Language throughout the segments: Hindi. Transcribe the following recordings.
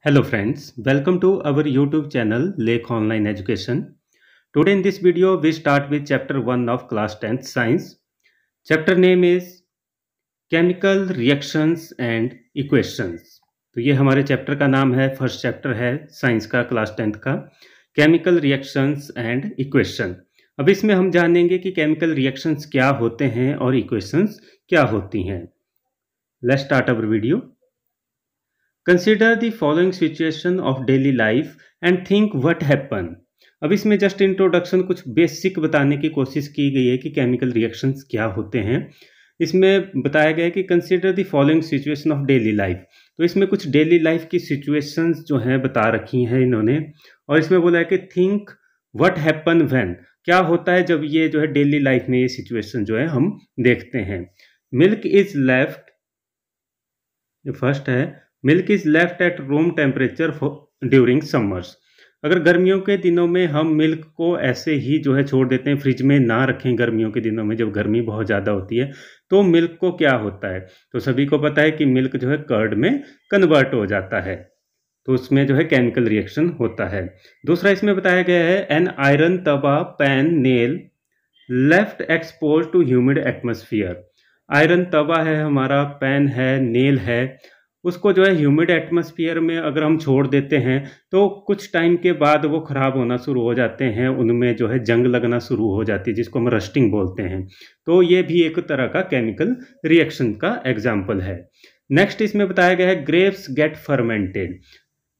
Hello friends, welcome to our YouTube channel Lake Online Education. Today in this video we start with chapter 1 of class 10th science. Chapter name is Chemical Reactions and Equations. तो ये हमारे चैप्टर का नाम है, फर्स्ट चैप्टर है साइंस का क्लास 10th का, केमिकल रिएक्शंस एंड इक्वेशन। अब इसमें हम जानेंगे कि केमिकल रिएक्शंस क्या होते हैं और इक्वेशंस क्या होती हैं। Let's start our video. Consider the following situation of daily life and think what happen. अब इसमें जस्ट इंट्रोडक्शन कुछ बेसिक बताने की कोशिश की गई है कि केमिकल रिएक्शंस क्या होते हैं। इसमें बताया गया है कि consider the following situation of daily life. तो इसमें कुछ डेली लाइफ की सिचुएशंस जो हैं बता रखी हैं इन्होंने, और इसमें बोला है कि थिंक व्हाट हैपन व्हेन, क्या होता है जब ये जो है डेली लाइफ में ये सिचुएशन जो है हम देखते हैं। मिल्क इज लेफ्ट, फर्स्ट है milk is left at room temperature during summers. अगर गर्मियों के दिनों में हम मिल्क को ऐसे ही जो है छोड़ देते हैं, फ्रिज में ना रखें गर्मियों के दिनों में जब गर्मी बहुत ज़्यादा होती है, तो मिल्क को क्या होता है। तो सभी को पता है कि मिल्क जो है कर्ड में कन्वर्ट हो जाता है, तो उसमें जो है केमिकल रिएक्शन होता है। दूसरा इसमें बताया गया है an iron tawa pan nail left expose to humid atmosphere. Iron तवा है हमारा, पैन है, नेल है, उसको जो है ह्यूमिड एटमॉस्फेयर में अगर हम छोड़ देते हैं तो कुछ टाइम के बाद वो ख़राब होना शुरू हो जाते हैं, उनमें जो है जंग लगना शुरू हो जाती है, जिसको हम रस्टिंग बोलते हैं। तो ये भी एक तरह का केमिकल रिएक्शन का एग्जाम्पल है। नेक्स्ट इसमें बताया गया है ग्रेप्स गेट फर्मेंटेड।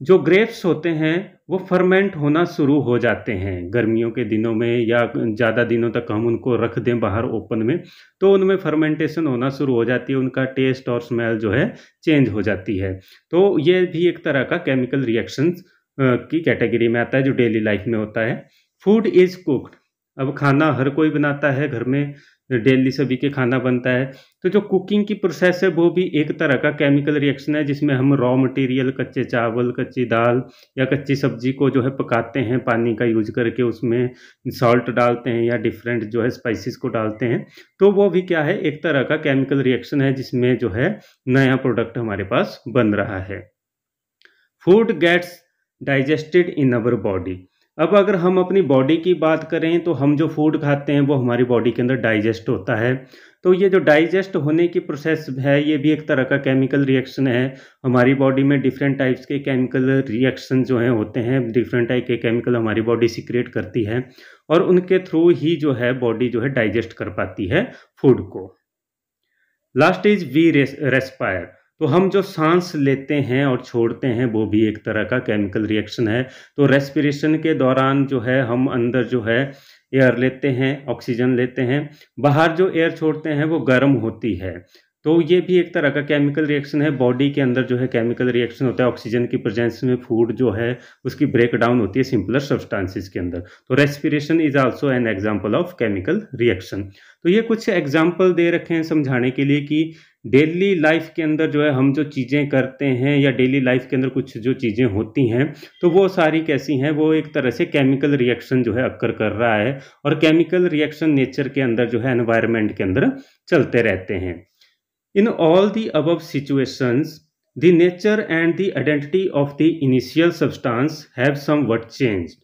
जो ग्रेप्स होते हैं वो फर्मेंट होना शुरू हो जाते हैं गर्मियों के दिनों में, या ज़्यादा दिनों तक हम उनको रख दें बाहर ओपन में तो उनमें फर्मेंटेशन होना शुरू हो जाती है, उनका टेस्ट और स्मेल जो है चेंज हो जाती है। तो ये भी एक तरह का केमिकल रिएक्शंस की कैटेगरी में आता है जो डेली लाइफ में होता है। फूड इज कुक्ड, अब खाना हर कोई बनाता है, घर में डेली सभी के खाना बनता है। तो जो कुकिंग की प्रोसेस है वो भी एक तरह का केमिकल रिएक्शन है, जिसमें हम रॉ मटेरियल कच्चे चावल, कच्ची दाल या कच्ची सब्जी को जो है पकाते हैं पानी का यूज करके, उसमें सॉल्ट डालते हैं या डिफरेंट जो है स्पाइसेस को डालते हैं। तो वो भी क्या है, एक तरह का केमिकल रिएक्शन है जिसमें जो है नया प्रोडक्ट हमारे पास बन रहा है। Food gets digested in our body. अब अगर हम अपनी बॉडी की बात करें तो हम जो फूड खाते हैं वो हमारी बॉडी के अंदर डाइजेस्ट होता है। तो ये जो डाइजेस्ट होने की प्रोसेस है ये भी एक तरह का केमिकल रिएक्शन है। हमारी बॉडी में डिफरेंट टाइप्स के केमिकल रिएक्शन जो हैं होते हैं, डिफरेंट टाइप के केमिकल हमारी बॉडी सीक्रेट करती है और उनके थ्रू ही जो है बॉडी जो है डाइजेस्ट कर पाती है फूड को। Last is we respire. तो हम जो सांस लेते हैं और छोड़ते हैं वो भी एक तरह का केमिकल रिएक्शन है। तो रेस्पिरेशन के दौरान जो है हम अंदर जो है एयर लेते हैं, ऑक्सीजन लेते हैं, बाहर जो एयर छोड़ते हैं वो गर्म होती है। तो ये भी एक तरह का केमिकल रिएक्शन है। बॉडी के अंदर जो है केमिकल रिएक्शन होता है, ऑक्सीजन की प्रेजेंस में फूड जो है उसकी ब्रेक डाउन होती है सिंपलर सब्सटेंसेस के अंदर। तो respiration is also an example of chemical reaction. तो ये कुछ एग्जांपल दे रखे हैं समझाने के लिए कि डेली लाइफ के अंदर जो है हम जो चीज़ें करते हैं या डेली लाइफ के अंदर कुछ जो चीज़ें होती हैं तो वो सारी कैसी हैं, वो एक तरह से केमिकल रिएक्शन जो है अक्कर कर रहा है, और केमिकल रिएक्शन नेचर के अंदर जो है एनवायरनमेंट के अंदर चलते रहते हैं। In all the above situations, the nature and the identity of the initial substance have somewhat changed.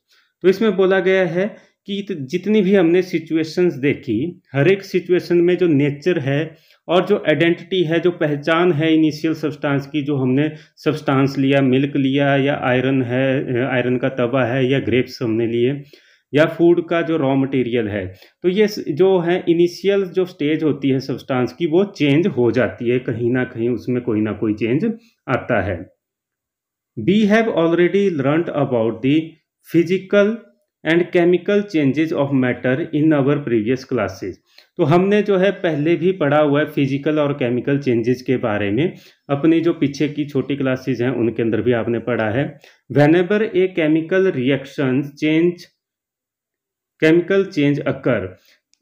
तो इसमें बोला गया है कि जितनी भी हमने सिचुएशंस देखी, हर एक सिचुएशन में जो नेचर है और जो आइडेंटिटी है, जो पहचान है इनिशियल सब्सटेंस की, जो हमने सब्सटेंस लिया, मिल्क लिया या आयरन है, आयरन का तवा है या ग्रेप्स हमने लिए या फूड का जो रॉ मटेरियल है, तो ये जो है इनिशियल जो स्टेज होती है सब्सटेंस की वो चेंज हो जाती है, कहीं ना कहीं उसमें कोई ना कोई चेंज आता है। We have already learned about the physical and chemical changes of matter in our previous classes. तो हमने जो है पहले भी पढ़ा हुआ है फिजिकल और केमिकल चेंजेस के बारे में, अपनी जो पीछे की छोटी क्लासेस हैं उनके अंदर भी आपने पढ़ा है। Whenever a chemical reaction change chemical change occur,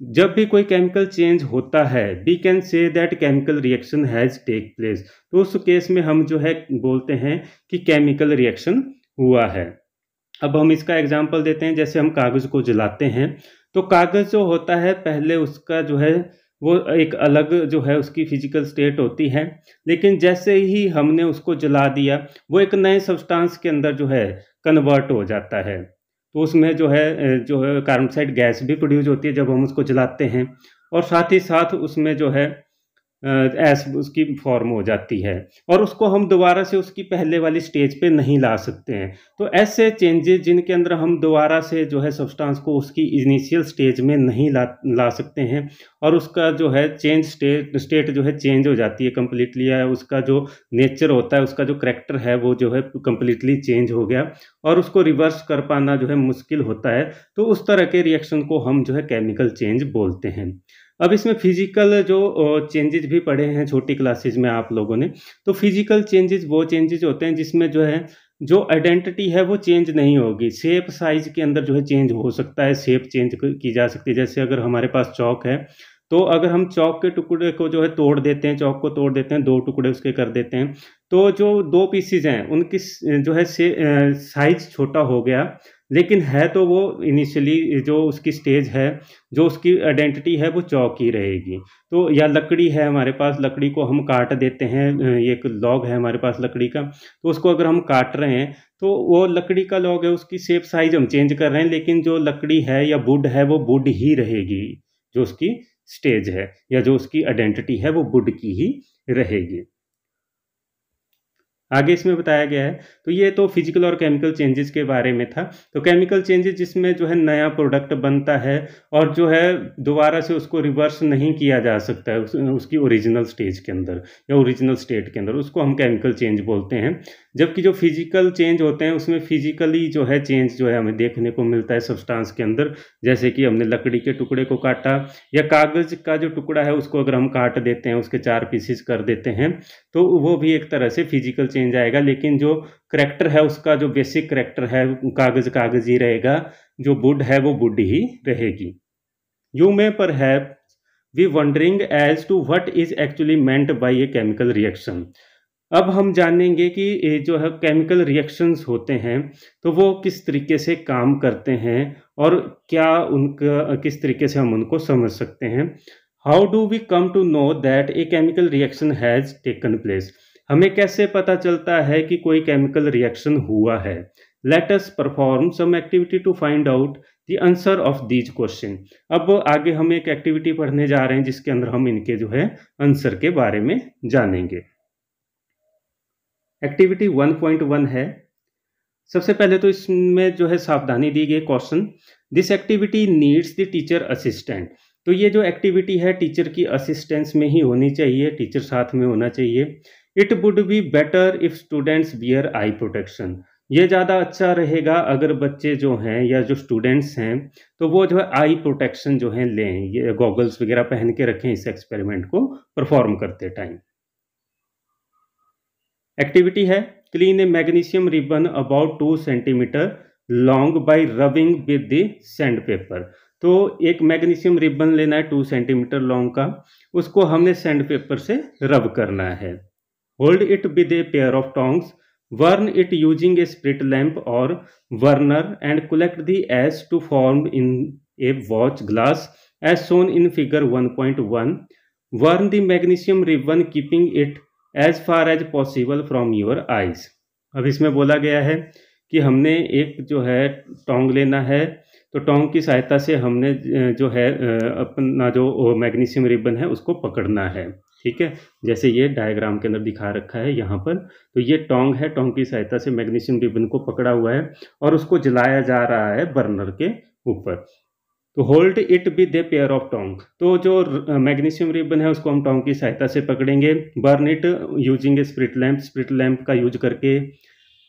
जब भी कोई केमिकल चेंज होता है we can say that chemical reaction has take place. तो उस केस में हम जो है बोलते हैं कि केमिकल रिएक्शन हुआ है। अब हम इसका एग्जांपल देते हैं, जैसे हम कागज़ को जलाते हैं तो कागज़ जो होता है पहले उसका जो है वो एक अलग जो है उसकी फिजिकल स्टेट होती है, लेकिन जैसे ही हमने उसको जला दिया वो एक नए सब्सटेंस के अंदर जो है कन्वर्ट हो जाता है। तो उसमें जो है कार्बन डाइऑक्साइड गैस भी प्रोड्यूस होती है जब हम उसको जलाते हैं, और साथ ही साथ उसमें जो है ऐश उसकी फॉर्म हो जाती है, और उसको हम दोबारा से उसकी पहले वाली स्टेज पे नहीं ला सकते हैं। तो ऐसे चेंजेस जिनके अंदर हम दोबारा से जो है सब्सटेंस को उसकी इनिशियल स्टेज में नहीं ला सकते हैं, और उसका जो है स्टेट जो है चेंज हो जाती है कम्प्लीटली, या उसका जो नेचर होता है, उसका जो करैक्टर है वो जो है कम्प्लीटली चेंज हो गया, और उसको रिवर्स कर पाना जो है मुश्किल होता है। तो उस तरह के रिएक्शन को हम जो है केमिकल चेंज बोलते हैं। अब इसमें फिजिकल जो चेंजेस भी पढ़े हैं छोटी क्लासेस में आप लोगों ने, तो फिजिकल चेंजेस वो चेंजेस होते हैं जिसमें जो है जो आइडेंटिटी है वो चेंज नहीं होगी। शेप साइज के अंदर जो है चेंज हो सकता है, शेप चेंज की जा सकती है। जैसे अगर हमारे पास चौक है, तो अगर हम चौक के टुकड़े को जो है तोड़ देते हैं, चौक को तोड़ देते हैं, 2 टुकड़े उसके कर देते हैं, तो जो 2 पीसेज हैं उनकी जो है साइज छोटा हो गया, लेकिन है तो वो इनिशियली जो उसकी स्टेज है, जो उसकी आइडेंटिटी है वो चौक ही रहेगी। तो या लकड़ी है हमारे पास, लकड़ी को हम काट देते हैं, ये एक लॉग है हमारे पास लकड़ी का, तो उसको अगर हम काट रहे हैं तो वो लकड़ी का लॉग है, उसकी शेप साइज हम चेंज कर रहे हैं, लेकिन जो लकड़ी है या वुड है वो वुड ही रहेगी। जो उसकी स्टेज है या जो उसकी आइडेंटिटी है वो वुड की ही रहेगी। आगे इसमें बताया गया है, तो ये तो फिजिकल और केमिकल चेंजेस के बारे में था। तो केमिकल चेंजेस जिसमें जो है नया प्रोडक्ट बनता है और जो है दोबारा से उसको रिवर्स नहीं किया जा सकता है उसकी ओरिजिनल स्टेज के अंदर या ओरिजिनल स्टेट के अंदर, उसको हम केमिकल चेंज बोलते हैं। जबकि जो फिजिकल चेंज होते हैं उसमें फिजिकली जो है चेंज जो है हमें देखने को मिलता है सब्सटेंस के अंदर। जैसे कि हमने लकड़ी के टुकड़े को काटा, या कागज़ का जो टुकड़ा है उसको अगर हम काट देते हैं, उसके 4 पीसेस कर देते हैं, तो वो भी एक तरह से फिजिकल चेंज आएगा। लेकिन जो करैक्टर है उसका, जो बेसिक करैक्टर है, कागज़ ही रहेगा, जो वुड है वो वुड ही रहेगी। You may perhaps be wondering as to what is actually meant by a chemical reaction. अब हम जानेंगे कि ये जो है केमिकल रिएक्शंस होते हैं तो वो किस तरीके से काम करते हैं, और क्या उनका किस तरीके से हम उनको समझ सकते हैं। How do we come to know that a chemical reaction has taken place. हमें कैसे पता चलता है कि कोई केमिकल रिएक्शन हुआ है। Let us perform some activity to find out the answer of these question. अब आगे हम एक एक्टिविटी पढ़ने जा रहे हैं जिसके अंदर हम इनके जो है आंसर के बारे में जानेंगे। एक्टिविटी 1.1 है। सबसे पहले तो इसमें जो है सावधानी दी गई, question this activity needs the teacher assistant. तो ये जो एक्टिविटी है टीचर की असिस्टेंस में ही होनी चाहिए, टीचर साथ में होना चाहिए। It would be better if students wear eye protection. ये ज़्यादा अच्छा रहेगा अगर बच्चे जो हैं या जो स्टूडेंट्स हैं तो वो जो है आई प्रोटेक्शन जो है लें, ये गॉगल्स वगैरह पहन के रखें इस एक्सपेरिमेंट को परफॉर्म करते टाइम। एक्टिविटी है clean A magnesium ribbon about 2 centimetre long bye rubbing with the sand paper. तो एक मैग्नीशियम रिबन लेना है 2 सेंटीमीटर लॉन्ग का, उसको हमने सैंड पेपर से रब करना है। Hold it with a pair of tongs, burn it using a spirit lamp or burner and collect the ash to form in a watch glass as shown in figure 1.1। Burn the magnesium ribbon keeping it as far as possible from your eyes. अब इसमें बोला गया है कि हमने एक जो है टोंग लेना है, तो टोंग की सहायता से हमने जो है अपना जो मैग्नीशियम रिबन है उसको पकड़ना है। ठीक है, जैसे ये डायग्राम के अंदर दिखा रखा है यहाँ पर। तो ये टोंग है, टोंग की सहायता से मैग्नीशियम रिबन को पकड़ा हुआ है और उसको जलाया जा रहा है बर्नर के ऊपर। तो hold it with a pair of tong. तो जो मैग्नीशियम रिबन है उसको हम टोंग की सहायता से पकड़ेंगे। Burn it using a spirit lamp, spirit lamp का यूज करके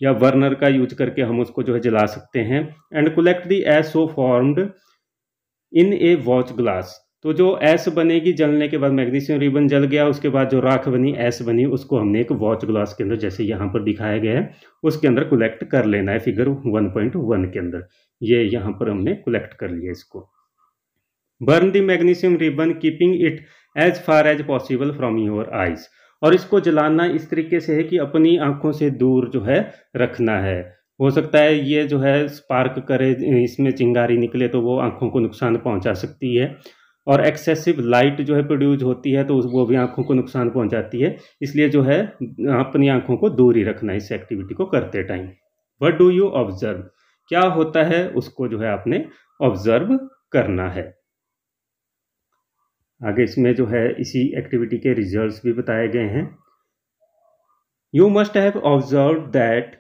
या बर्नर का यूज करके हम उसको जो है जला सकते हैं। And collect the ash so formed in a watch glass. तो जो ऐश बनेगी जलने के बाद, मैग्नीशियम रिबन जल गया, उसके बाद जो राख बनी, ऐश बनी, उसको हमने एक वॉच ग्लास के अंदर जैसे यहाँ पर दिखाया गया है उसके अंदर कलेक्ट कर लेना है फिगर 1.1 के अंदर। ये यहाँ पर हमने कलेक्ट कर लिया इसको। Burn the magnesium ribbon keeping it as far as possible from your eyes. और इसको जलाना इस तरीके से है कि अपनी आंखों से दूर जो है रखना है। हो सकता है ये जो है स्पार्क करे, इसमें चिंगारी निकले तो वो आंखों को नुकसान पहुंचा सकती है। और एक्सेसिव लाइट जो है प्रोड्यूस होती है तो वो भी आंखों को नुकसान पहुंचाती है। इसलिए जो है अपनी आंखों को दूर ही रखना है इस एक्टिविटी को करते time. What do you observe, क्या होता है उसको जो है आपने ऑब्जर्व करना है। आगे इसमें जो है इसी एक्टिविटी के रिजल्ट्स भी बताए गए हैं। You must have observe that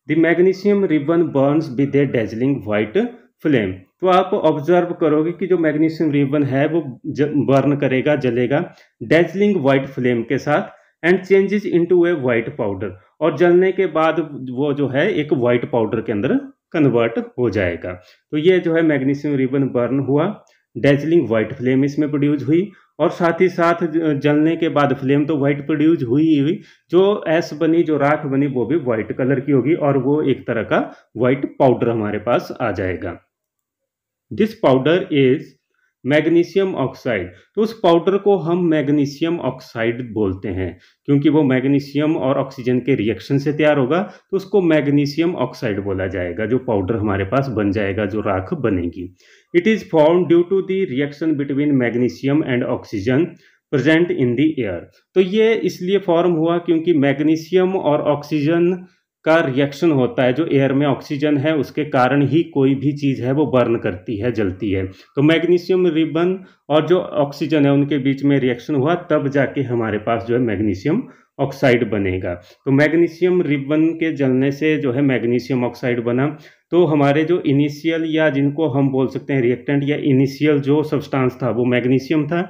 the magnesium ribbon Burns with A dazzling white flame. तो आप ऑब्जर्व करोगे कि जो मैग्नीशियम रिबन है वो बर्न करेगा, जलेगा डेजलिंग व्हाइट फ्लेम के साथ, and changes into a white powder, और जलने के बाद वो जो है एक व्हाइट पाउडर के अंदर कन्वर्ट हो जाएगा। तो ये जो है मैग्नीशियम रिबन बर्न हुआ, डेजलिंग व्हाइट फ्लेम इसमें प्रोड्यूस हुई, और साथ ही साथ जलने के बाद फ्लेम तो व्हाइट प्रोड्यूस हुई, जो ऐश बनी, जो राख बनी, वो भी व्हाइट कलर की होगी और वो एक तरह का व्हाइट पाउडर हमारे पास आ जाएगा। This powder is magnesium oxide. तो उस पाउडर को हम मैग्नीशियम ऑक्साइड बोलते हैं, क्योंकि वो मैग्नीशियम और ऑक्सीजन के रिएक्शन से तैयार होगा, तो उसको मैग्नीशियम ऑक्साइड बोला जाएगा, जो पाउडर हमारे पास बन जाएगा, जो राख बनेगी। It is form due to the reaction between magnesium and oxygen present in the air. तो ये इसलिए फॉर्म हुआ क्योंकि मैग्नीशियम और ऑक्सीजन का रिएक्शन होता है, जो एयर में ऑक्सीजन है उसके कारण ही कोई भी चीज़ है वो बर्न करती है, जलती है। तो मैग्नीशियम रिबन और जो ऑक्सीजन है उनके बीच में रिएक्शन हुआ, तब जाके हमारे पास जो है मैग्नीशियम ऑक्साइड बनेगा। तो मैग्नीशियम रिबन के जलने से जो है मैग्नीशियम ऑक्साइड बना। तो हमारे जो इनिशियल, या जिनको हम बोल सकते हैं रिएक्टेंट, या इनिशियल जो सब्सटेंस था वो मैग्नीशियम था,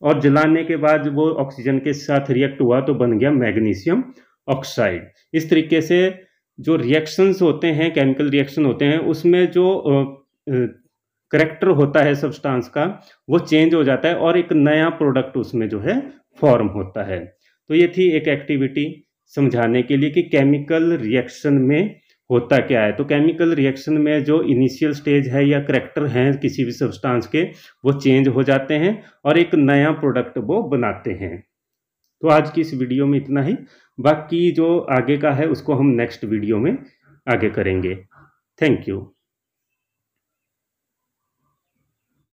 और जलाने के बाद वो ऑक्सीजन के साथ रिएक्ट हुआ तो बन गया मैग्नीशियम ऑक्साइड। इस तरीके से जो रिएक्शंस होते हैं, केमिकल रिएक्शन होते हैं, उसमें जो करैक्टर होता है सब्सटेंस का वो चेंज हो जाता है और एक नया प्रोडक्ट उसमें जो है फॉर्म होता है। तो ये थी एक एक्टिविटी समझाने के लिए कि केमिकल रिएक्शन में होता क्या है। तो केमिकल रिएक्शन में जो इनिशियल स्टेज है या करैक्टर हैं किसी भी सब्सटेंस के, वो चेंज हो जाते हैं और एक नया प्रोडक्ट वो बनाते हैं। तो आज की इस वीडियो में इतना ही, बाकी जो आगे का है उसको हम नेक्स्ट वीडियो में आगे करेंगे। Thank you.